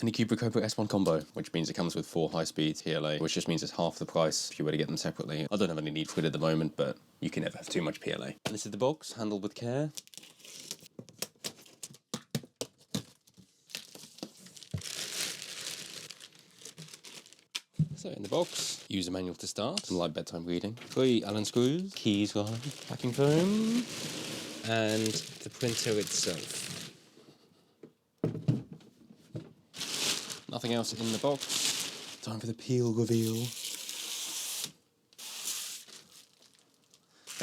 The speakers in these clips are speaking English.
Anycubic Kobra S1 combo, which means it comes with 4 high-speed PLA, which just means it's half the price if you were to get them separately. I don't have any need for it at the moment, but you can never have too much PLA. And this is the box, handled with care. So in the box, user manual to start, and light bedtime reading. 3 Allen screws, keys gone, packing foam, and the printer itself. Nothing else in the box. Time for the peel reveal.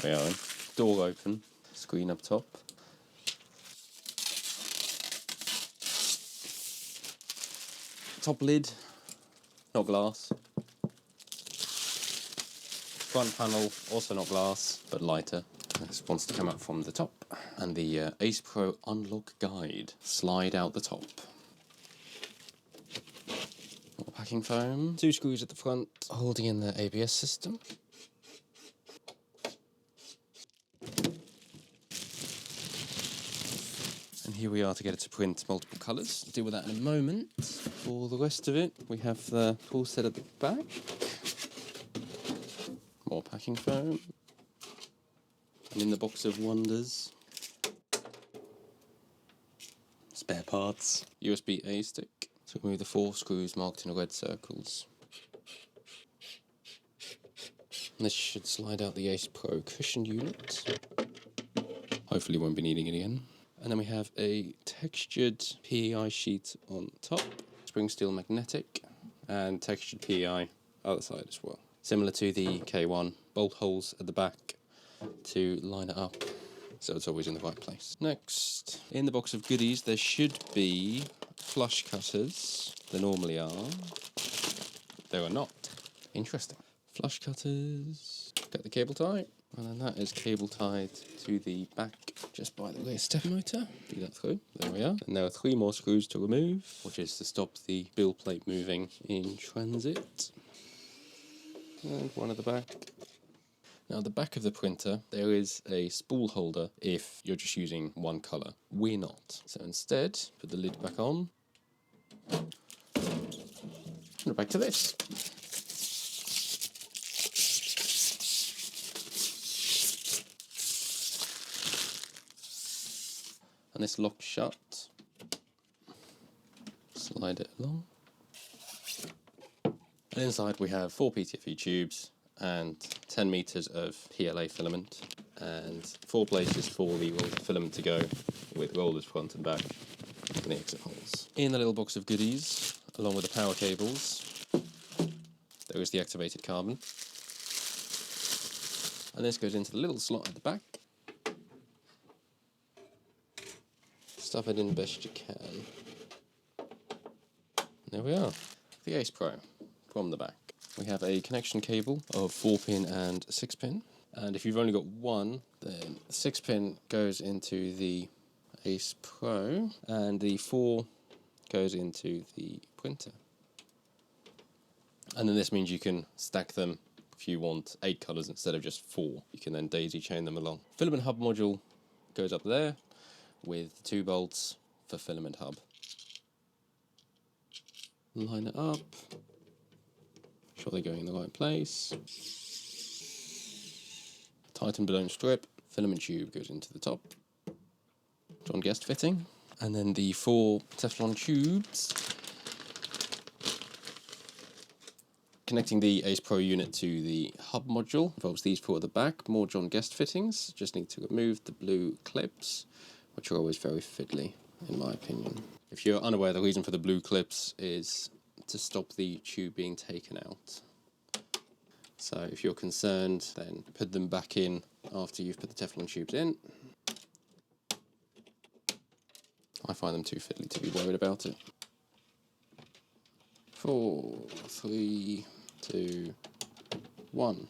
There we are then. Door open, screen up top. Top lid, not glass. Front panel, also not glass, but lighter. This wants to come out from the top. And the Ace Pro Unlock Guide. Slide out the top. More packing foam. 2 screws at the front, holding in the ABS system. And here we are to get it to print multiple colours. Deal with that in a moment. For the rest of it, we have the tool set at the back. More packing foam. And in the box of wonders, spare parts. USB-A stick. So remove the 4 screws marked in red circles. And this should slide out the Ace Pro cushion unit. Hopefully won't be needing it again. And then we have a textured PEI sheet on top, spring steel magnetic, and textured PEI other side as well. Similar to the K1, bolt holes at the back to line it up so it's always in the right place. Next, in the box of goodies there should be flush cutters. There normally are. There are not. Interesting. Flush cutters. Get the cable tie. And then that is cable tied to the back just by the rear step motor. Do that through. There we are. And there are 3 more screws to remove, which is to stop the bill plate moving in transit. And one at the back. Now, at the back of the printer, there is a spool holder if you're just using one colour. We're not. So instead, put the lid back on. And back to this. And this locks shut. Slide it along. And inside we have 4 PTFE tubes and 10 meters of PLA filament and 4 places for the rolled filament to go with rollers front and back and the exit holes. In the little box of goodies, along with the power cables, there is the activated carbon. And this goes into the little slot at the back. Stuff it in best you can. There we are. The Ace Pro from the back. We have a connection cable of 4-pin and 6-pin. And if you've only got one, then the 6-pin goes into the Ace Pro and the 4 goes into the printer. And then this means you can stack them if you want 8 colours instead of just 4. You can then daisy chain them along. Filament hub module goes up there with 2 bolts for filament hub. Line it up. Make sure they're going in the right place. Tighten but don't strip. Filament tube goes into the top. John Guest fitting. And then the 4 Teflon tubes connecting the Ace Pro unit to the hub module involves these 4 at the back. More John Guest fittings. Just need to remove the blue clips, which are always very fiddly, in my opinion. If you're unaware, the reason for the blue clips is to stop the tube being taken out. So if you're concerned, then put them back in after you've put the Teflon tubes in. I find them too fiddly to be worried about it. 4, 3, 2, 1.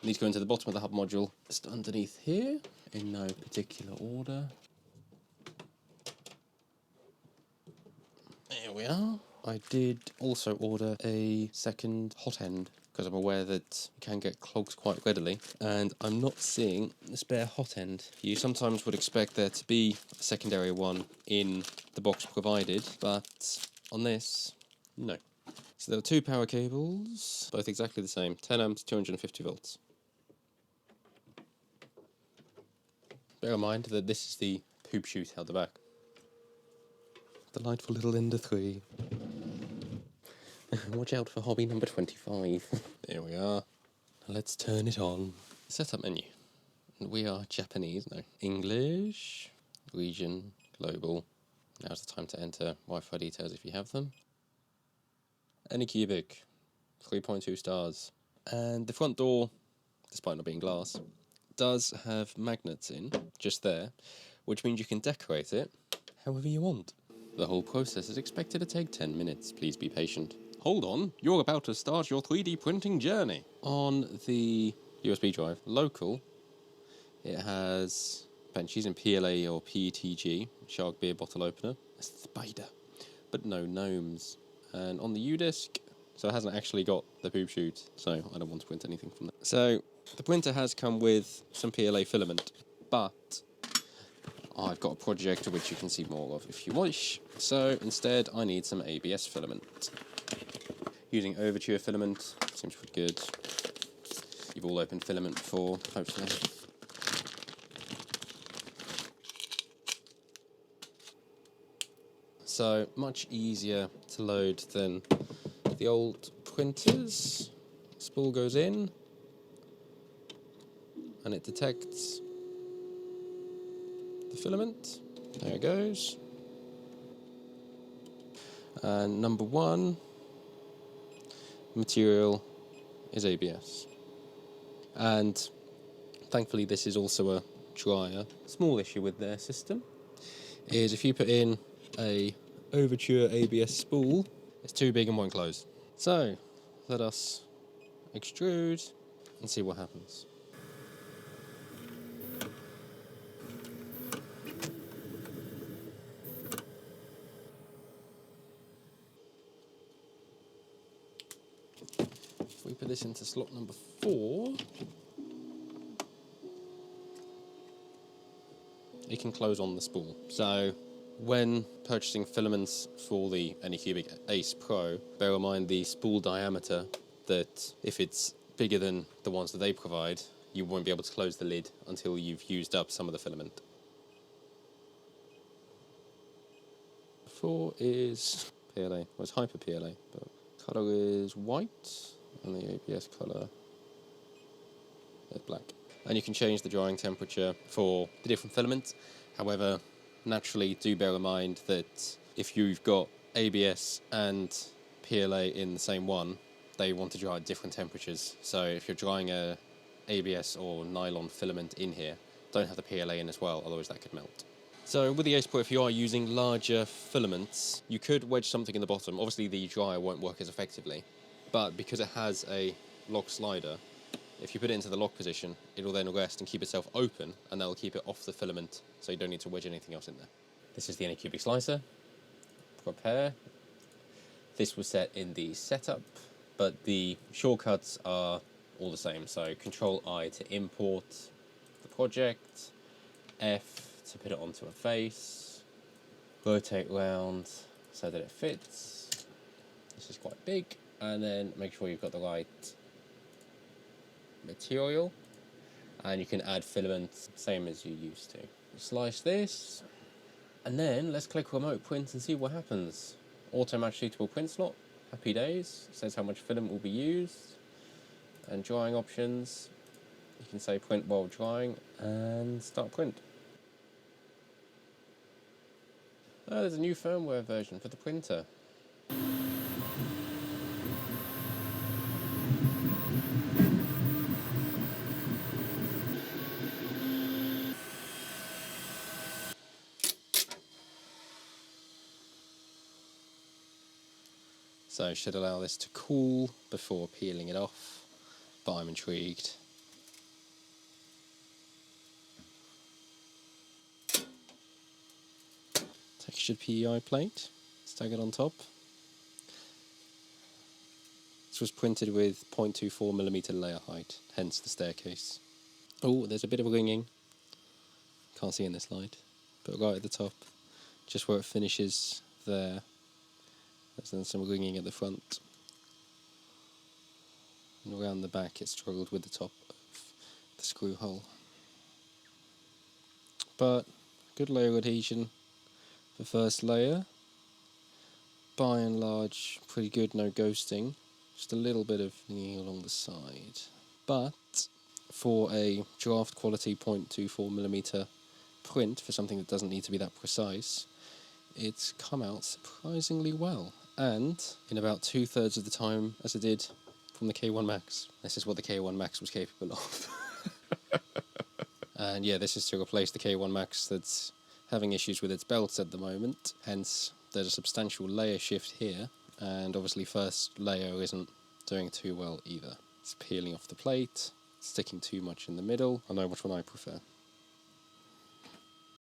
These go into the bottom of the hub module, just underneath here, in no particular order. There we are. I did also order a second hot end because I'm aware that you can get clogs quite readily, and I'm not seeing the spare hot end. You sometimes would expect there to be a secondary one in the box provided, but On this, no. So there are two power cables, both exactly the same, 10 amps, 250 volts. Bear in mind that this is the poop chute out the back. Delightful little Ender 3. Watch out for hobby number 25. There we are. Let's turn it on. Setup menu. We are Japanese, no. English, region, global. Now's the time to enter Wi-Fi details if you have them. Anycubic, 3.2 stars. And the front door, despite not being glass, does have magnets in, just there, which means you can decorate it however you want. The whole process is expected to take 10 minutes. Please be patient. Hold on, you're about to start your 3D printing journey. On the USB drive, local, it has benches in PLA or PETG, shark beer bottle opener, a spider, but no gnomes. And on the U-disc, so it hasn't actually got the poop chute, so I don't want to print anything from that. So the printer has come with some PLA filament, but I've got a project which you can see more of if you wish. So instead, I need some ABS filament. Using Overture filament seems pretty good. You've all opened filament before, hopefully. So much easier to load than the old printers. Spool goes in, and it detects the filament. There it goes. And number one material is ABS. And thankfully this is also a dryer. Small issue with their system is if you put in a Overture ABS spool, it's too big and won't close. So let us extrude and see what happens. If we put this into slot number 4, it can close on the spool. So when purchasing filaments for the Anycubic Ace Pro, bear in mind the spool diameter, that if it's bigger than the ones that they provide, you won't be able to close the lid until you've used up some of the filament. 4 is PLA, well it's Hyper PLA, but colour is white, and the ABS colour is black. And you can change the drying temperature for the different filaments. However, naturally do bear in mind that if you've got ABS and PLA in the same one, they want to dry at different temperatures. So if you're drying a ABS or nylon filament in here, don't have the PLA in as well, otherwise that could melt. So with the Ace Pro, if you are using larger filaments, you could wedge something in the bottom. Obviously the dryer won't work as effectively, but because it has a lock slider, if you put it into the lock position, it will then rest and keep itself open, and that will keep it off the filament, so you don't need to wedge anything else in there. This is the Anycubic slicer. Prepare. This was set in the setup, but the shortcuts are all the same. So Control-I to import the project, F to put it onto a face, rotate round so that it fits. This is quite big, and then make sure you've got the right material, and you can add filament same as you used to. Slice this, and then let's click remote print and see what happens. Auto match suitable print slot, happy days, says how much filament will be used, and drying options, you can say print while drying and start print. Oh, there's a new firmware version for the printer. So should allow this to cool before peeling it off, but I'm intrigued. Textured PEI plate, staggered on top. This was printed with 0.24mm layer height, hence the staircase. Oh, there's a bit of ringing. Can't see in this light, but right at the top, just where it finishes there, There's then some ringing at the front. And around the back it struggled with the top of the screw hole. But good layer adhesion for first layer. By and large, pretty good, no ghosting. Just a little bit of ringing along the side. But for a draft quality 0.24mm print, for something that doesn't need to be that precise, it's come out surprisingly well. And in about 2/3 of the time as it did from the K1 Max. This is what the K1 Max was capable of. And yeah, this is to replace the K1 Max that's having issues with its belts at the moment. Hence, there's a substantial layer shift here. And obviously first layer isn't doing too well either. It's peeling off the plate, sticking too much in the middle. I know which one I prefer.